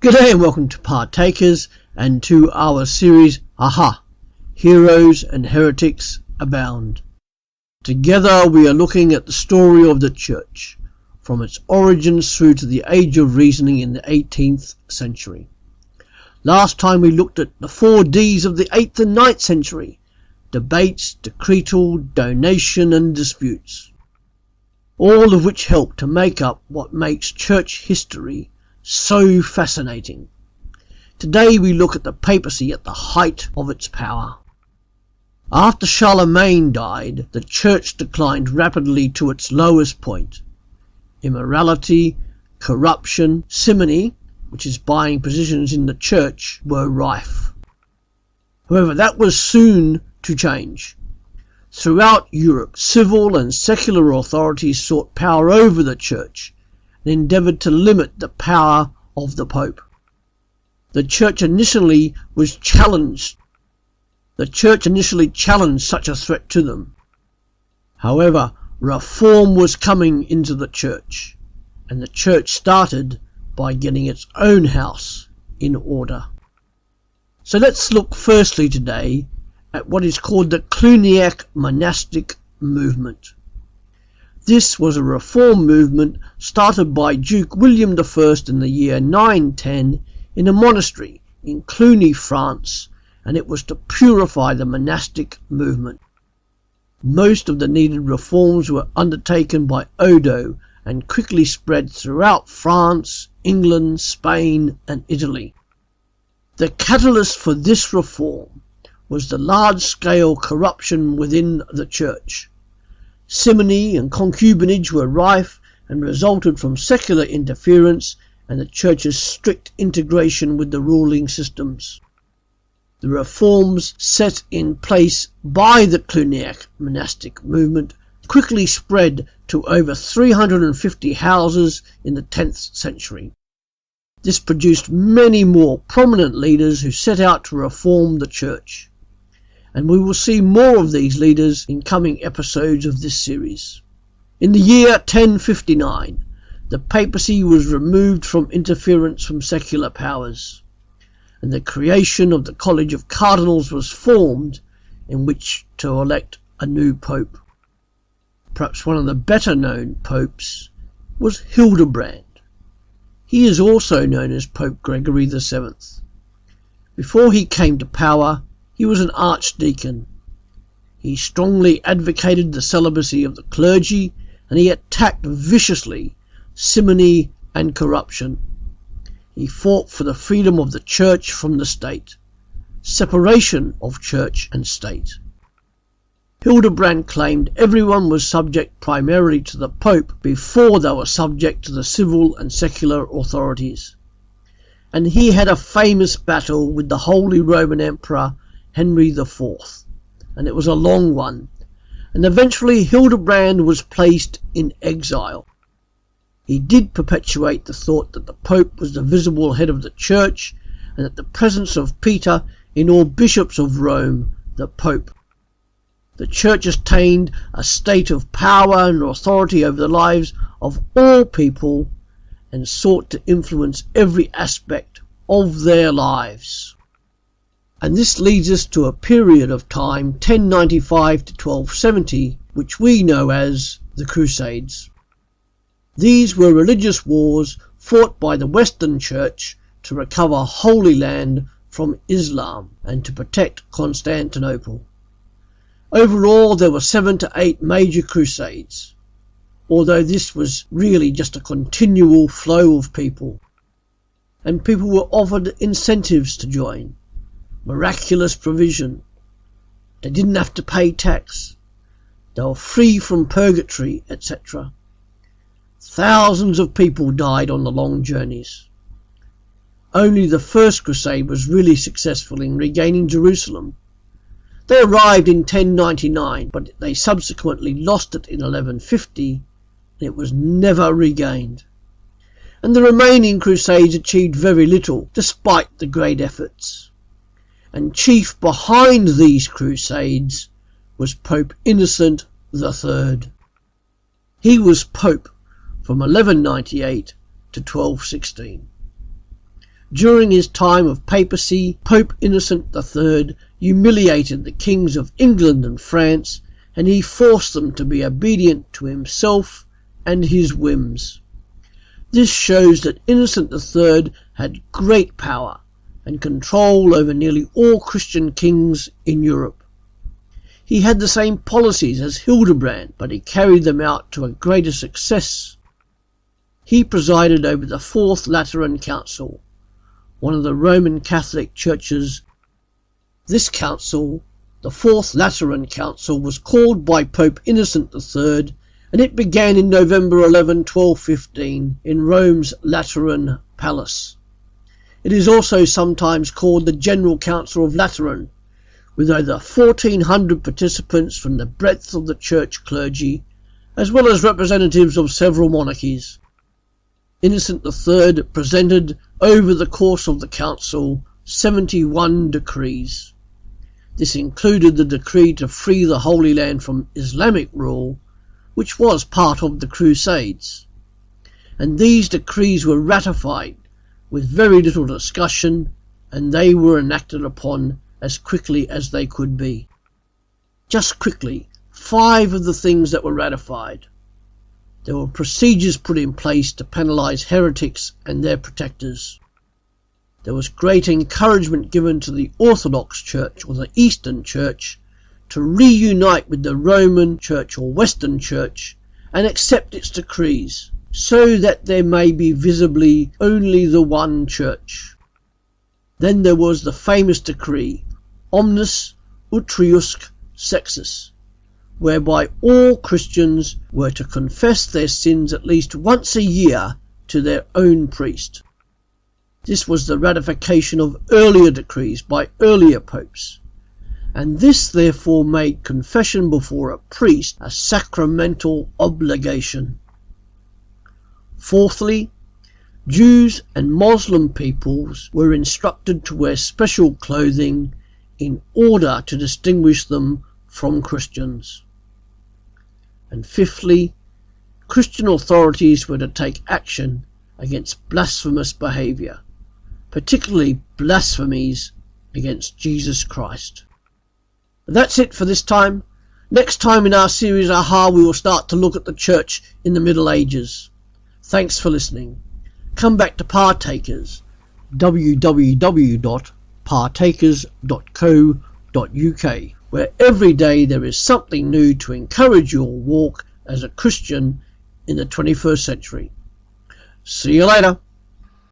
G'day and welcome to Partakers and to our series, Aha! Heroes and Heretics Abound. Together we are looking at the story of the Church, from its origins through to the Age of Reasoning in the 18th century. Last time we looked at the 4 Ds of the 8th and 9th century: debates, decretal, donation and disputes, all of which help to make up what makes church history so fascinating. Today we look at the papacy at the height of its power. After Charlemagne died, the church declined rapidly to its lowest point. Immorality, corruption, simony, which is buying positions in the church, were rife. However, that was soon to change. Throughout Europe, civil and secular authorities sought power over the church and endeavoured to limit the power of the Pope. The church initially challenged such a threat to them. However, reform was coming into the church, and the church started by getting its own house in order. So let's look firstly today at what is called the Cluniac Monastic Movement. This was a reform movement started by Duke William I in the year 910 in a monastery in Cluny, France, and it was to purify the monastic movement. Most of the needed reforms were undertaken by Odo and quickly spread throughout France, England, Spain and Italy. The catalyst for this reform was the large-scale corruption within the church. Simony and concubinage were rife and resulted from secular interference and the church's strict integration with the ruling systems. The reforms set in place by the Cluniac monastic movement quickly spread to over 350 houses in the 10th century. This produced many more prominent leaders who set out to reform the church, and we will see more of these leaders in coming episodes of this series. In the year 1059, the papacy was removed from interference from secular powers, and the creation of the College of Cardinals was formed, in which to elect a new pope. Perhaps one of the better known popes was Hildebrand. He is also known as Pope Gregory VII. Before he came to power, he was an archdeacon. He strongly advocated the celibacy of the clergy, and he attacked viciously simony and corruption. He fought for the freedom of the church from the state, separation of church and state. Hildebrand claimed everyone was subject primarily to the Pope before they were subject to the civil and secular authorities. And he had a famous battle with the Holy Roman Emperor Henry IV, and it was a long one, and eventually Hildebrand was placed in exile. He did perpetuate the thought that the Pope was the visible head of the Church, and that the presence of Peter in all bishops of Rome, the Pope. The Church attained a state of power and authority over the lives of all people, and sought to influence every aspect of their lives. And this leads us to a period of time 1095 to 1270, which we know as the Crusades. These were religious wars fought by the Western Church to recover Holy Land from Islam and to protect Constantinople. Overall, there were 7 to 8 major crusades, although this was really just a continual flow of people, and people were offered incentives to join. Miraculous provision. They didn't have to pay tax. They were free from purgatory, etc. Thousands of people died on the long journeys. Only the first crusade was really successful in regaining Jerusalem. They arrived in 1099, but they subsequently lost it in 1150, and it was never regained. And the remaining crusades achieved very little, despite the great efforts. And chief behind these crusades was Pope Innocent III. He was Pope from 1198 to 1216. During his time of papacy, Pope Innocent III humiliated the kings of England and France, and he forced them to be obedient to himself and his whims. This shows that Innocent III had great power and control over nearly all Christian kings in Europe. He had the same policies as Hildebrand, but he carried them out to a greater success. He presided over the Fourth Lateran Council, one of the Roman Catholic churches. This council, the Fourth Lateran Council, was called by Pope Innocent III, and it began in November 11, 1215 in Rome's Lateran Palace. It is also sometimes called the General Council of Lateran, with over 1,400 participants from the breadth of the church clergy, as well as representatives of several monarchies. Innocent III presented, over the course of the council, 71 decrees. This included the decree to free the Holy Land from Islamic rule, which was part of the Crusades. And these decrees were ratified with very little discussion, and they were enacted upon as quickly as they could be. Just quickly, 5 of the things that were ratified. There were procedures put in place to penalise heretics and their protectors. There was great encouragement given to the Orthodox Church, or the Eastern Church, to reunite with the Roman Church or Western Church and accept its decrees, so that there may be visibly only the one Church. Then there was the famous decree, Omnis Utriusque Sexus, whereby all Christians were to confess their sins at least once a year to their own priest. This was the ratification of earlier decrees by earlier popes, and this therefore made confession before a priest a sacramental obligation. Fourthly, Jews and Muslim peoples were instructed to wear special clothing in order to distinguish them from Christians. And fifthly, Christian authorities were to take action against blasphemous behaviour, particularly blasphemies against Jesus Christ. That's it for this time. Next time in our series Aha, we will start to look at the Church in the Middle Ages. Thanks for listening. Come back to Partakers, www.partakers.co.uk, where every day there is something new to encourage your walk as a Christian in the 21st century. See you later.